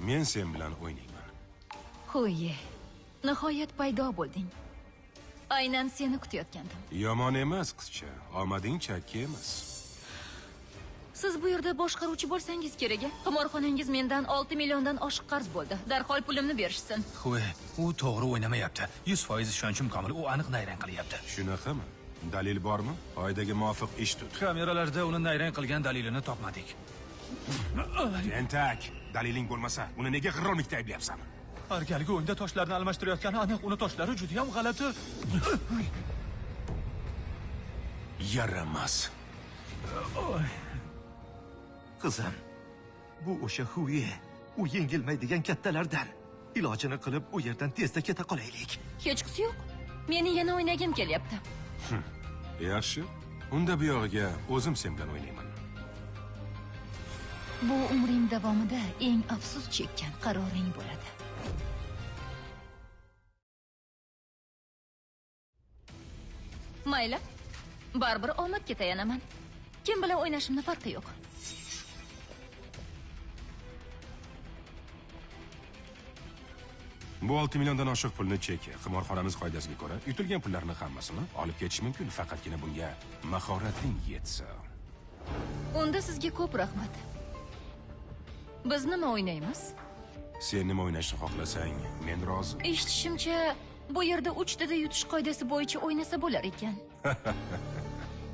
Men sen bilan o'ynayman. Xo'ye, nihoyat paydo bo'lding. Aynan seni kutayotgandim. Yomon emas, qizcha. Omading chakki emas. Siz bu yerda boshqaruvchi bo'lsangiz kerak. Qimorxonangiz mendan 6 milliondan oshiq qarz bo'ldi. Darhol pulimni berishsin. Xo'y, u to'g'ri o'ynamayapti. 100% ishonchim komil. U aniq nayrang qilyapti. Shunaqami? Dalil bormi? Qoidaga muvofiq ish tut. Kameralarda uni nayrang qilgan dalilini topmadik. Tentak, daliling bo'lmasa, uni nega g'irromlikda ayblayapsan? Har galgi o'yinda toshlarni almashtirayotgani aniq. Uni toshlari juda ham g'alati. Yaramas. Qizim, bu o'sha Huye, u yengilmaydigan kattalardan. Ilojini qilib u yerdan tezda keta qolaylik. Hech qisi yo'q. Meni yana o'ynagim kelyapti. Yaxshi. Unda bu yog'iga o'zim sen bilan o'ynayman. Bu umring davomida eng afsus chekkan qaroring bo'ladi. Mayli. Baribir omadga tayanaman. Kim bilan o'ynashimning farqi yo'q. Bu 6 milliondan oshiq pulni cheki. Qimorxonamiz qoidasiga ko'ra, yutilgan pullarni hammasini olib ketish mumkin, faqatgina bunga mahorating yetsa. Unda sizga ko'p rahmat. Biz nima o'ynaymiz? Sen nima o'ynashni xohlasang, men rozi. Eshitishimcha, bu yerda 3 tada yutish qoidasi bo'yicha o'ynasa bo'lar ekan.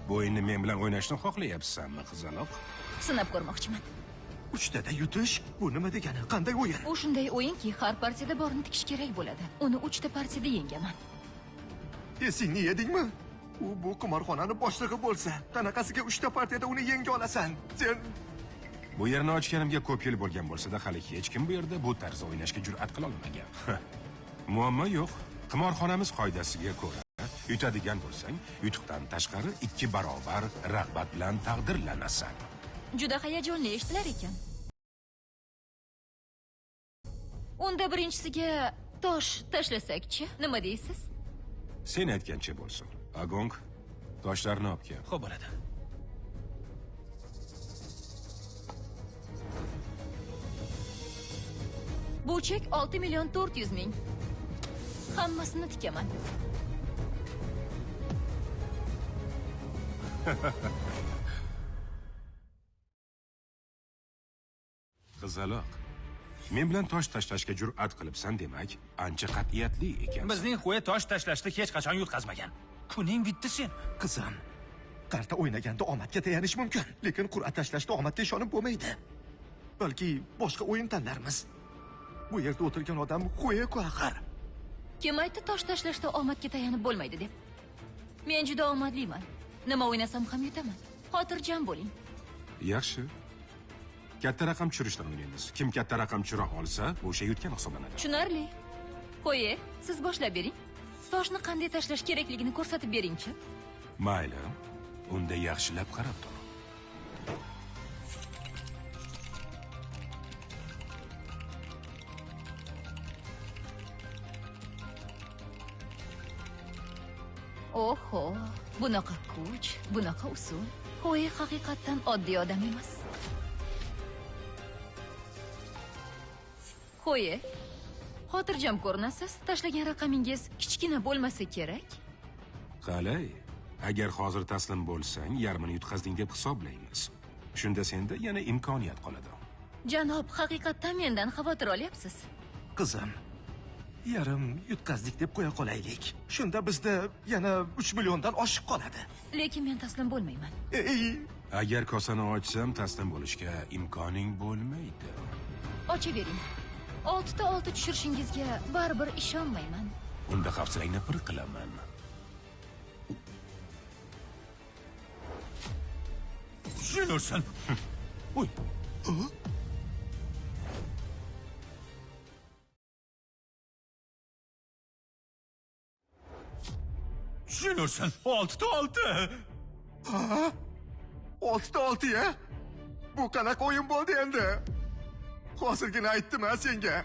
Bu o'yinni men bilan o'ynashni xohlayapsanmi, qizaloq? Sinab ko'rmoqchiman. 3 tada yutish, bu nima degani? Qanday o'yin? U shunday o'yinki, har partiyada borini tikish kerak bo'ladi. Uni 3 ta partiyada yengaman. Esingni yedingmi? U bu qimorxonani boshlig'i bo'lsa, qanaqasiga 3 ta partiyada uni yenga olasan? Sen Bu yerni ochganimga ko'p yil bo'lgan bo'lsa-da, hali hech kim bu yerda bu tarzda o'ynashga jur'at qila olmagan. Muammo yo'q. Qimorxonamiz qoidasiga ko'ra, yutadigan bo'lsang, yutuqdan tashqari 2 barobar rag'bat bilan taqdirlanasan. Juda hayajonli eshitilar ekan. Unda birinchisiga tosh tashlasak-chi, nima deysiz? Sen aytgancha bo'lsin. Agong, toshlarni olib kel. Xo'p bo'ladi. Bu chek 6 million 400 ming. Hammasini tikaman. Qizaloq, men bilan tosh tashlashga jur'at qilibsan, demak, ancha qat'iyatli ekansan. Bizning Xo'y tosh tashlashda hech qachon yutqazmagan. Kuning bitti sen. qizim, qarta o'ynaganda omadga tayanish mumkin, lekin qur'a tashlashda omadga ishonib bo'lmaydi. Balki boshqa o'yin tanlarmiz. Bu yerda o'tirgan odam Huye-ku axir. Kim aytdi tosh tashlashda omadga tayanib bo'lmaydi deb? Men juda omadliman. Nima o'ynasam ham yutaman. Xotirjam bo'ling. Yaxshi. Katta raqam tushirishdan o'ynaymiz. Kim katta raqam tushira olsa, o'sha yutgan hisoblanadi. Tushunarli. Qo'y, siz boshlab bering. Toshni qanday tashlash kerakligini ko'rsatib bering-chi. Mayli. Unda yaxshilab qarab tur. Oho, bunaqa kuch, bunaqa usul. Qo'y haqiqatdan oddiy odam emas. Qo'y, xotirjam ko'rinasiz. Tashlagan raqamingiz kichkina bo'lmasa kerak. Qalay, agar hozir taslim bo'lsang, yarmini yutqazding deb hisoblaymiz. Shunda senda yana imkoniyat qoladi. Janob, haqiqatdan mendan xavotir olyapsiz. Qizim, yarim yutqazdik deb qo'ya qolaylik. Shunda bizda yana 3 milliondan oshiq qoladi. Lekin men taslim bo'lmayman. Agar kosani ochsam, taslim bo'lishga imkoning bo'lmaydi. Ochavering. 6 ta 6 tushirishingizga baribir ishonmayman. Unda hafsalangni pir qilaman. Tushunursan. Uy. Tushunursan. 6 ta 6. Ha? 6 ta 6 ya? Bu qanaqa o'yin bo'ldi endi? Hozirgina aytdim-a senga.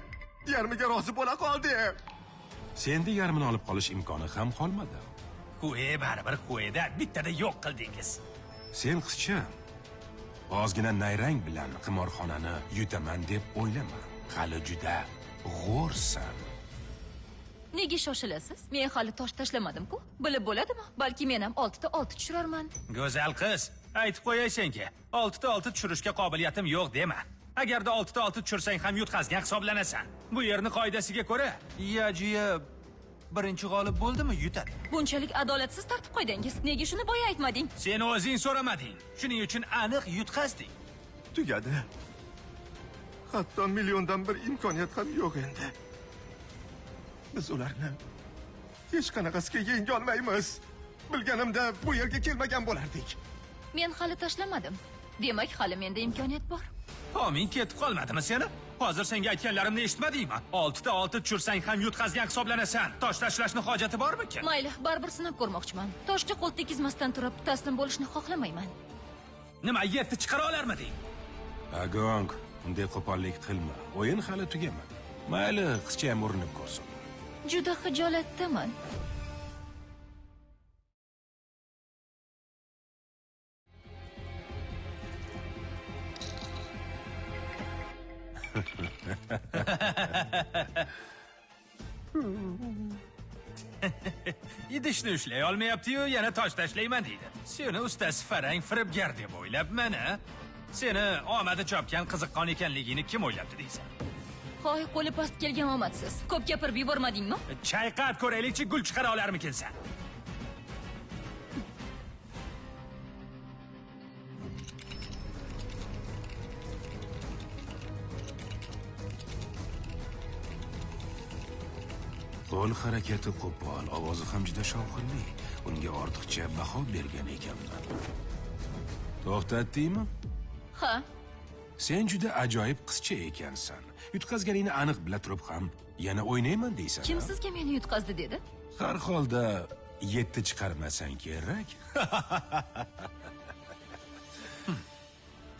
Yarmiga rozi bo'la qoldi. Senda yarmini olib qolish imkoni ham qolmadi. Xo'y, baribir Xo'yda bittada yo'q qildingiz. Sen qizcha, ozgina nayrang bilan qimorxonani yutaman deb o'ylama. hali juda g'o'rsan. Nega shoshilasiz? Men hali tosh tashlamadim-ku. Bilib bo'ladimi? Balki men ham 6 ta 6 tushirarman. Go'zal qiz, aytib qo'yay senga. 6 ta 6 tushirishga qobiliyatim yo'q dema. Agarda 6 ta 6 tushirsang ham yutqazgan hisoblanasan. Bu yerni qoidasiga ko'ra, yajiya birinchi g'olib bo'ldimi, yutadi. Bunchalik adolatsiz tartib qo'ydingiz. Nega shuni boya aytmading? Sen o'zing so'ramading. Shuning uchun aniq yutqazding. Tugadi. Hatto milliondan bir imkoniyat ham yo'q endi. Biz ularni hech qanaqasiga yenga olmaymiz. Bilganimda bu yerga kelmagan bo'lardik. Men hali tashlamadim. Demak, hali menda imkoniyat bor. Homin ketib qolmadimi seni? Hozir senga aytganlarimni eshitmadingmi? 6 ta 6 tushirsang ham yutqazgan hisoblanasan. Tosh tashlashni hojati bormi-ki? Mayli, baribir sinab ko'rmoqchiman. Toshga qo'l tegizmasdan turib, taslim bo'lishni xohlamayman. Nima, 7 chiqara olarmiding? Agong, unday qo'pollik qilma. O'yin hali tugamadi. Mayli, qizcha ham urinib ko'rsin. Juda xijolatdaman. Idishni ushlay olmayapti-yu, yana tosh tashlayman deydi. Seni ustasi farang firibgar deb o'ylabman, a? Seni omadi chopgan qiziqqon ekanligini kim o'ylabdi deysan? Hoy, qo'li past kelgan omadsiz. Ko'p gapirib yubormadingmi? Chayqab ko'raylikchi, gul chiqara olarmikinsan? Qo'l harakati qo'pol, ovozi ham juda shovqinli. Unga ortiqcha baho bergan ekanman. To'xtatdingmi? Ha, Sen juda ajoyib qizcha ekansan. Yutqazganingni aniq bila turib ham yana o'ynayman deysan. kim sizga meni yutqazdi dedi? Har holda 7 chiqarmasang kerak.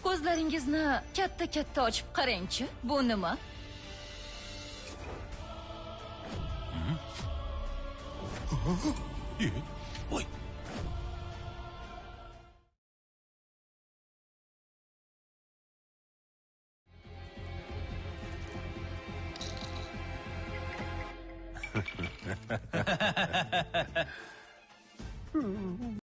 Ko'zlaringizni katta-katta ochib qarang-chi. Bu nima? Voy.